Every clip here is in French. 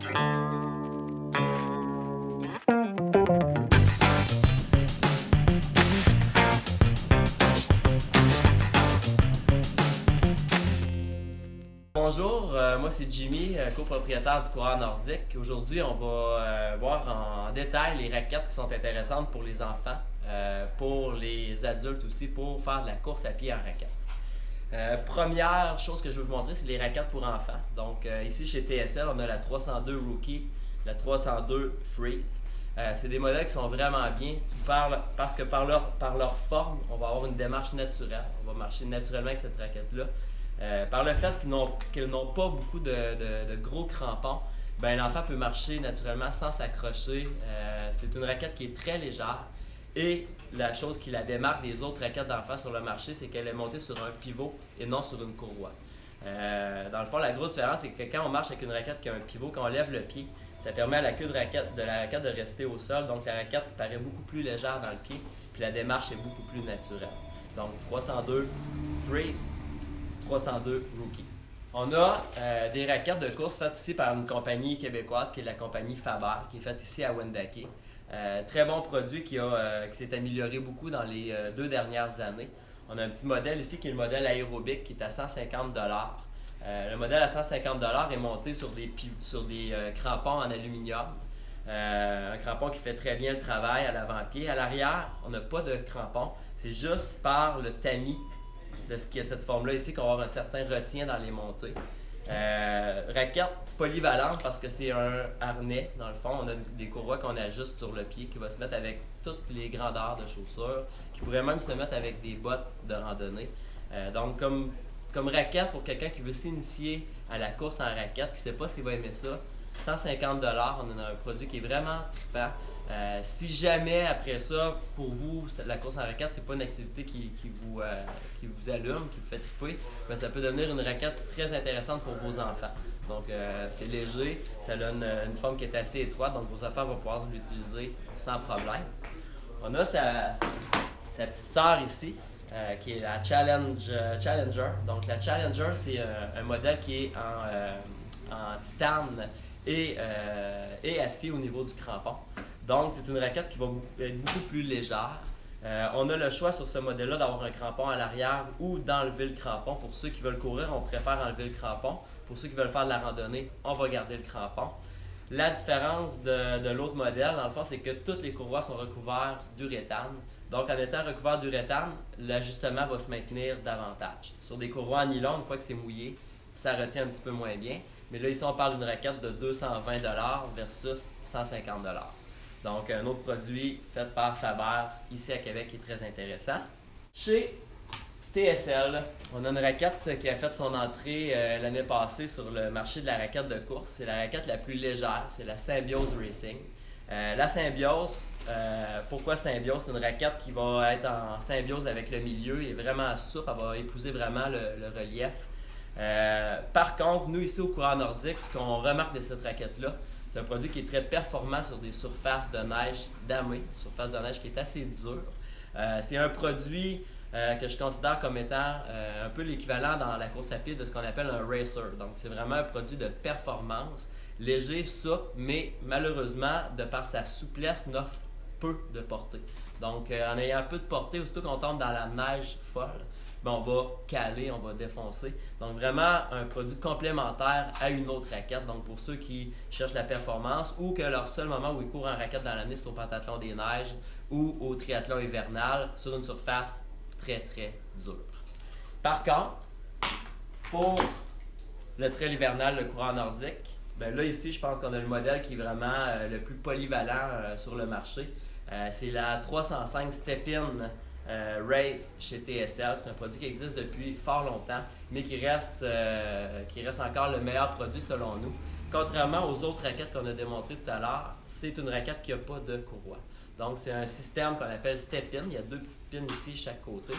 Bonjour, moi c'est Jimmy, copropriétaire du coureur nordique. Aujourd'hui, on va voir en détail les raquettes qui sont intéressantes pour les enfants, pour les adultes aussi, pour faire de la course à pied en raquettes. Première chose que je vais vous montrer, c'est les raquettes pour enfants. Donc ici chez TSL, on a la 302 Rookie, la 302 Freeze. C'est des modèles qui sont vraiment bien parce que par leur forme, on va avoir une démarche naturelle. On va marcher naturellement avec cette raquette-là. Par le fait qu'ils n'ont pas beaucoup de gros crampons, ben, l'enfant peut marcher naturellement sans s'accrocher. C'est une raquette qui est très légère. Et la chose qui la démarque des autres raquettes d'enfants sur le marché, c'est qu'elle est montée sur un pivot et non sur une courroie. Dans le fond, la grosse différence, c'est que quand on marche avec une raquette qui a un pivot, quand on lève le pied, ça permet à la queue de la raquette de rester au sol. Donc la raquette paraît beaucoup plus légère dans le pied, puis la démarche est beaucoup plus naturelle. Donc 302 Freeze, 302 Rookie. On a des raquettes de course faites ici par une compagnie québécoise qui est la compagnie Faber, qui est faite ici à Wendake. Très bon produit qui s'est amélioré beaucoup dans les 2 dernières années. On a un petit modèle ici qui est le modèle aérobique qui est à 150 $. Le modèle à 150 $ est monté sur des crampons en aluminium. Un crampon qui fait très bien le travail à l'avant-pied. À l'arrière, on n'a pas de crampon. C'est juste par le tamis de ce qui a cette forme-là ici qu'on va avoir un certain retien dans les montées. Raquette polyvalente parce que c'est un harnais. Dans le fond, on a des courroies qu'on ajuste sur le pied qui va se mettre avec toutes les grandeurs de chaussures, qui pourrait même se mettre avec des bottes de randonnée. Donc, comme raquette pour quelqu'un qui veut s'initier à la course en raquette, qui ne sait pas s'il va aimer ça, 150 $, on a un produit qui est vraiment trippant. Si jamais après ça, pour vous, la course en raquette, c'est pas une activité qui vous allume, qui vous fait tripper, ben, ça peut devenir une raquette très intéressante pour vos enfants. Donc c'est léger, ça a une forme qui est assez étroite, donc vos enfants vont pouvoir l'utiliser sans problème. On a sa petite sœur ici, qui est la Challenger. Donc la Challenger, c'est un modèle qui est en titane et acier au niveau du crampon. Donc, c'est une raquette qui va être beaucoup plus légère. On a le choix sur ce modèle-là d'avoir un crampon à l'arrière ou d'enlever le crampon. Pour ceux qui veulent courir, on préfère enlever le crampon. Pour ceux qui veulent faire de la randonnée, on va garder le crampon. La différence de l'autre modèle, dans le fond, c'est que toutes les courroies sont recouvertes d'uréthane. Donc, en étant recouvert d'uréthane, l'ajustement va se maintenir davantage. Sur des courroies en nylon, une fois que c'est mouillé, ça retient un petit peu moins bien. Mais là, ici, on parle d'une raquette de 220 $ versus 150 $. Donc, un autre produit fait par Faber, ici à Québec, qui est très intéressant. Chez TSL, on a une raquette qui a fait son entrée l'année passée sur le marché de la raquette de course. C'est la raquette la plus légère, c'est la Symbiose Racing. La Symbiose, pourquoi Symbiose? C'est une raquette qui va être en symbiose avec le milieu, elle est vraiment souple, elle va épouser vraiment le relief. Par contre, nous ici au coureur nordique, ce qu'on remarque de cette raquette-là, c'est un produit qui est très performant sur des surfaces de neige damées, surface de neige qui est assez dure. C'est un produit que je considère comme étant un peu l'équivalent dans la course à pied de ce qu'on appelle un racer. Donc c'est vraiment un produit de performance, léger, souple, mais malheureusement, de par sa souplesse, n'offre peu de portée. Donc en ayant peu de portée, aussitôt qu'on tombe dans la neige folle, ben, on va caler, on va défoncer. Donc vraiment un produit complémentaire à une autre raquette. Donc pour ceux qui cherchent la performance ou que leur seul moment où ils courent en raquette dans l'année, c'est au pentathlon des neiges ou au triathlon hivernal sur une surface très très dure. Par contre, pour le trail hivernal, le coureur nordique, ben là ici je pense qu'on a le modèle qui est vraiment le plus polyvalent sur le marché. C'est la 305 Step-In Race chez TSL. C'est un produit qui existe depuis fort longtemps, mais qui reste encore le meilleur produit selon nous. Contrairement aux autres raquettes qu'on a démontrées tout à l'heure, c'est une raquette qui n'a pas de courroie. Donc c'est un système qu'on appelle Step-In. Il y a 2 petites pins ici chaque côté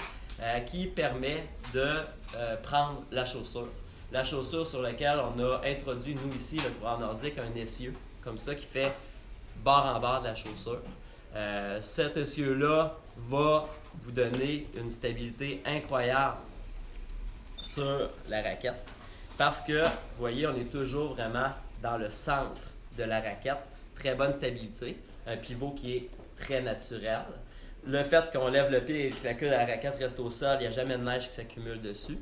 qui permet de prendre la chaussure. La chaussure sur laquelle on a introduit, nous ici, le coureur nordique, un essieu comme ça qui fait bord en bord de la chaussure. Cet essieu-là va vous donner une stabilité incroyable sur la raquette parce que, vous voyez, on est toujours vraiment dans le centre de la raquette, très bonne stabilité, un pivot qui est très naturel. Le fait qu'on lève le pied et que la queue de la raquette reste au sol, il n'y a jamais de neige qui s'accumule dessus.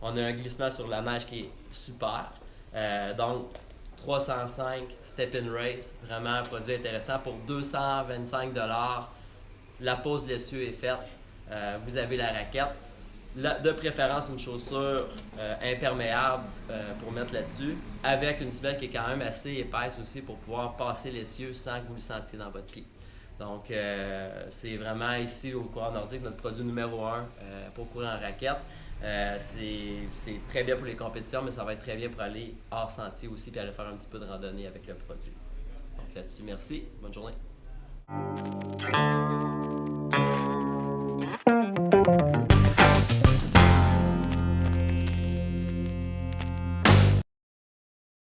On a un glissement sur la neige qui est super. Donc, 305 Step-in Race, vraiment un produit intéressant pour 225 $. La pose de l'essieu est faite. Vous avez la raquette. De préférence, une chaussure imperméable pour mettre là-dessus, avec une semelle qui est quand même assez épaisse aussi pour pouvoir passer l'essieu sans que vous le sentiez dans votre pied. Donc, c'est vraiment ici au coureur nordique notre produit numéro 1 pour courir en raquette. C'est très bien pour les compétitions, mais ça va être très bien pour aller hors sentier aussi puis aller faire un petit peu de randonnée avec le produit. Donc là-dessus, merci. Bonne journée.